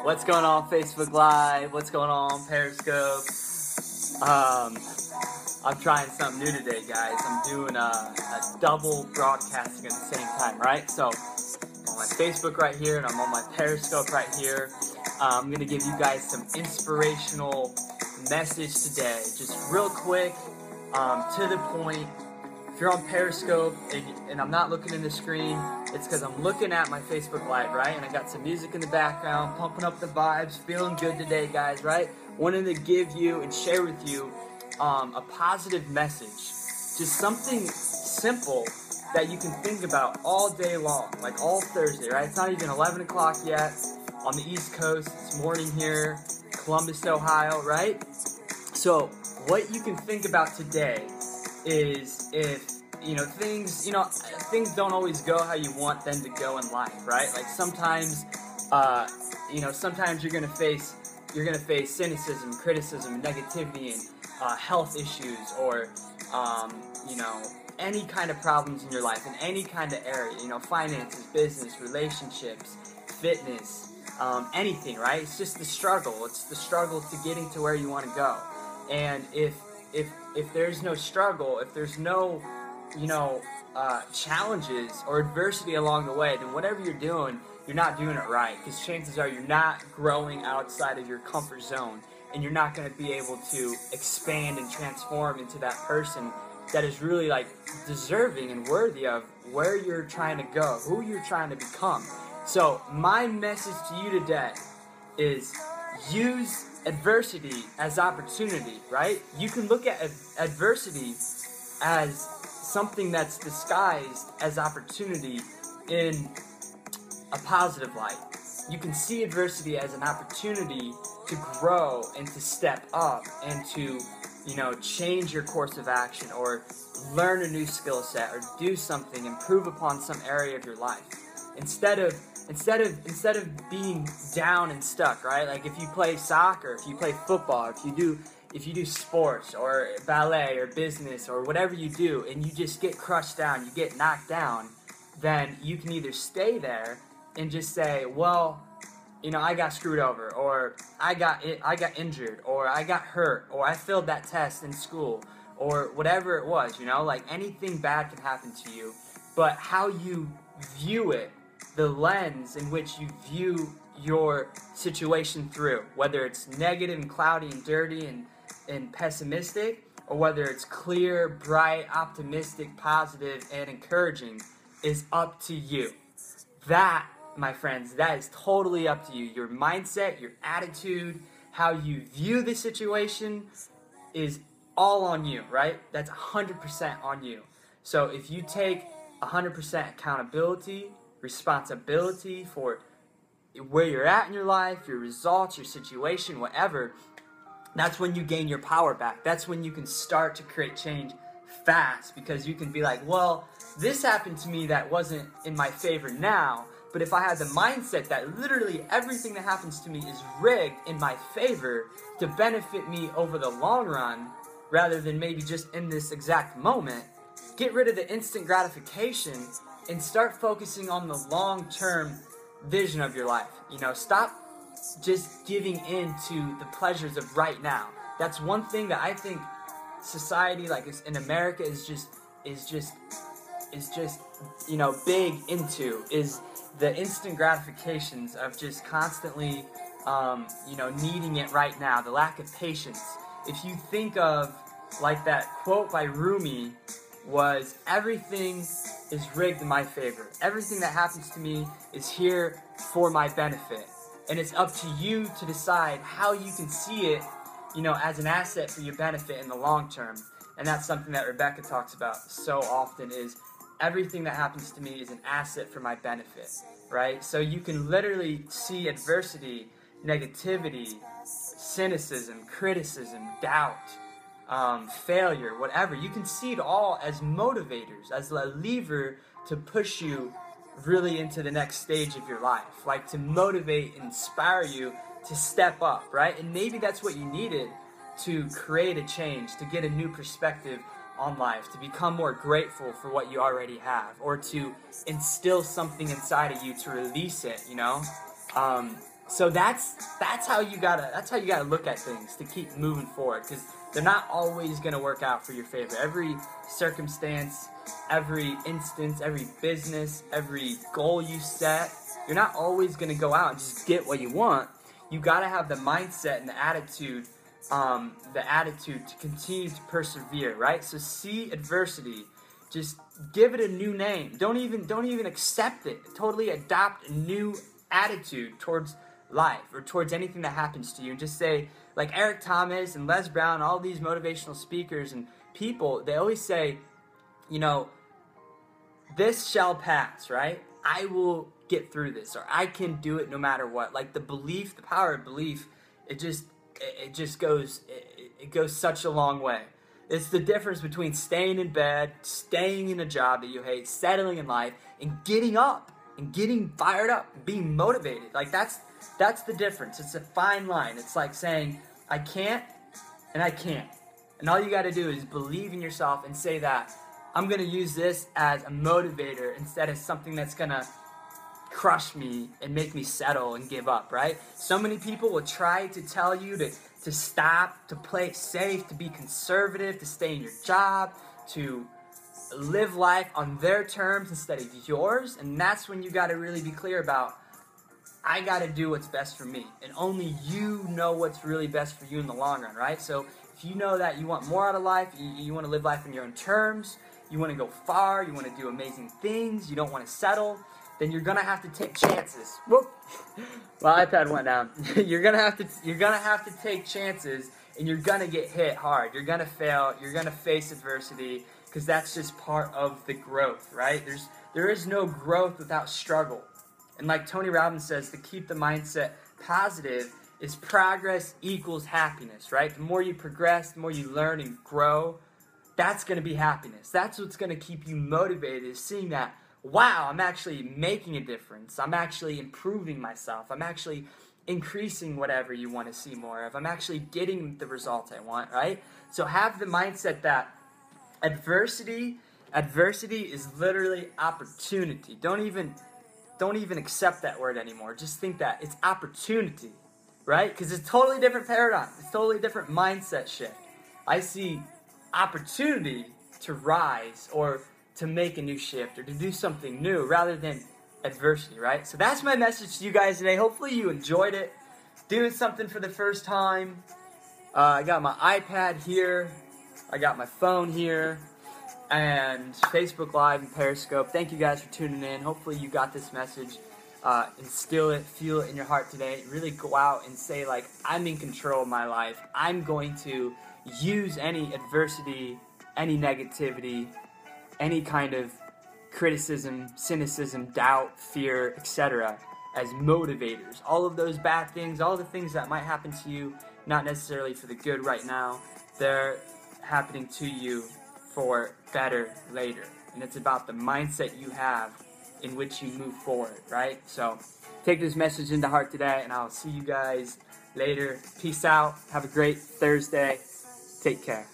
What's going on Facebook Live? What's going on Periscope? I'm trying something new today, guys. I'm doing a double broadcasting at the same time, right? So I'm on my Facebook right here and I'm on my Periscope right here. I'm going to give you guys some inspirational message today. Just real quick, to the point. If you're on Periscope and I'm not looking in the screen, it's because I'm looking at my Facebook Live, right? And I got some music in the background, pumping up the vibes, feeling good today, guys, right? Wanting to give you and share with you a positive message. Just something simple that you can think about all day long, like all Thursday, right? It's not even 11 o'clock yet on the East Coast. It's morning here, Columbus, Ohio, right? So what you can think about today is if things don't always go how you want them to go in life, right? Like sometimes sometimes you're gonna face cynicism, criticism, negativity, and health issues, or any kind of problems in your life in any kind of area, finances, business, relationships, fitness, anything, right? It's just the struggle. It's the struggle to getting to where you want to go. And if there's no struggle, if there's no challenges or adversity along the way, then whatever you're doing, you're not doing it right, because chances are you're not growing outside of your comfort zone, and you're not going to be able to expand and transform into that person that is really deserving and worthy of where you're trying to go, who you're trying to become. So my message to you today is use adversity as opportunity, right? You can look at adversity as something that's disguised as opportunity in a positive light. You can see adversity as an opportunity to grow and to step up and to, change your course of action, or learn a new skill set, or do something, improve upon some area of your life. Instead of being down and stuck, right? Like if you play soccer, if you play football, if you do sports or ballet or business or whatever you do, and you just get crushed down, you get knocked down, then you can either stay there and just say, well, I got screwed over, or I got injured, or I got hurt, or I failed that test in school, or whatever it was, anything bad can happen to you. But how you view it, the lens in which you view your situation through, whether it's negative and cloudy and dirty and pessimistic, or whether it's clear, bright, optimistic, positive, and encouraging, is up to you. That, my friends, that is totally up to you. Your mindset, your attitude, how you view the situation is all on you, right? That's 100% on you. So if you take 100% accountability, responsibility for where you're at in your life, your results, your situation, whatever, that's when you gain your power back. That's when you can start to create change fast, because you can be like, well, this happened to me that wasn't in my favor now, but if I had the mindset that literally everything that happens to me is rigged in my favor to benefit me over the long run, rather than maybe just in this exact moment, get rid of the instant gratification and start focusing on the long-term vision of your life. Stop just giving in to the pleasures of right now. That's one thing that I think society, like in America, is just big into, is the instant gratifications of just constantly needing it right now, the lack of patience. If you think of like that quote by Rumi, was everything is rigged in my favor. Everything that happens to me is here for my benefit. And it's up to you to decide how you can see it, as an asset for your benefit in the long term. And that's something that Rebecca talks about so often, is everything that happens to me is an asset for my benefit, right? So you can literally see adversity, negativity, cynicism, criticism, doubt, failure, whatever. You can see it all as motivators, as a lever to push you really into the next stage of your life, like to motivate and inspire you to step up, right? And maybe that's what you needed to create a change, to get a new perspective on life, to become more grateful for what you already have, or to instill something inside of you to release it, So that's how you gotta look at things to keep moving forward, because they're not always gonna work out for your favor. Every circumstance, every instance, every business, every goal you set, you're not always gonna go out and just get what you want. You gotta have the mindset and the attitude to continue to persevere, right? So see adversity, just give it a new name. Don't even accept it. Totally adopt a new attitude towards life or towards anything that happens to you, and just say, like Eric Thomas and Les Brown, all these motivational speakers and people, they always say, you know, this shall pass, right? I will get through this, or I can do it no matter what. Like the belief, the power of belief, it goes such a long way. It's the difference between staying in bed, staying in a job that you hate, settling in life, and getting up and getting fired up, and being motivated. Like that's the difference. It's a fine line. It's like saying, I can't and I can't. And all you got to do is believe in yourself and say that I'm going to use this as a motivator instead of something that's going to crush me and make me settle and give up, right? So many people will try to tell you to stop, to play it safe, to be conservative, to stay in your job, to live life on their terms instead of yours. And that's when you got to really be clear about, I got to do what's best for me. And only you know what's really best for you in the long run, right? So if you know that you want more out of life, you want to live life on your own terms, you want to go far, you want to do amazing things, you don't want to settle, then you're gonna have to take chances. Whoop! My iPad went down. You're gonna have to take chances, and you're gonna get hit hard. You're gonna fail. You're gonna face adversity, because that's just part of the growth, right? There is no growth without struggle. And like Tony Robbins says, to keep the mindset positive is progress equals happiness, right? The more you progress, the more you learn and grow, that's gonna be happiness. That's what's gonna keep you motivated, is seeing that, wow, I'm actually making a difference. I'm actually improving myself. I'm actually increasing whatever you want to see more of. I'm actually getting the results I want, right? So have the mindset that adversity is literally opportunity. Don't even accept that word anymore. Just think that it's opportunity, right? Because it's a totally different paradigm. It's a totally different mindset shift. I see opportunity to rise, or to make a new shift, or to do something new, rather than adversity, right? So that's my message to you guys today. Hopefully you enjoyed it. Doing something for the first time. I got my iPad here. I got my phone here. And Facebook Live and Periscope. Thank you guys for tuning in. Hopefully you got this message. Instill it, feel it in your heart today. Really go out and say, like, I'm in control of my life. I'm going to use any adversity, any negativity, any kind of criticism, cynicism, doubt, fear, etc. as motivators. All of those bad things, all the things that might happen to you, not necessarily for the good right now, they're happening to you for better later. And it's about the mindset you have in which you move forward, right? So take this message into heart today, and I'll see you guys later. Peace out. Have a great Thursday. Take care.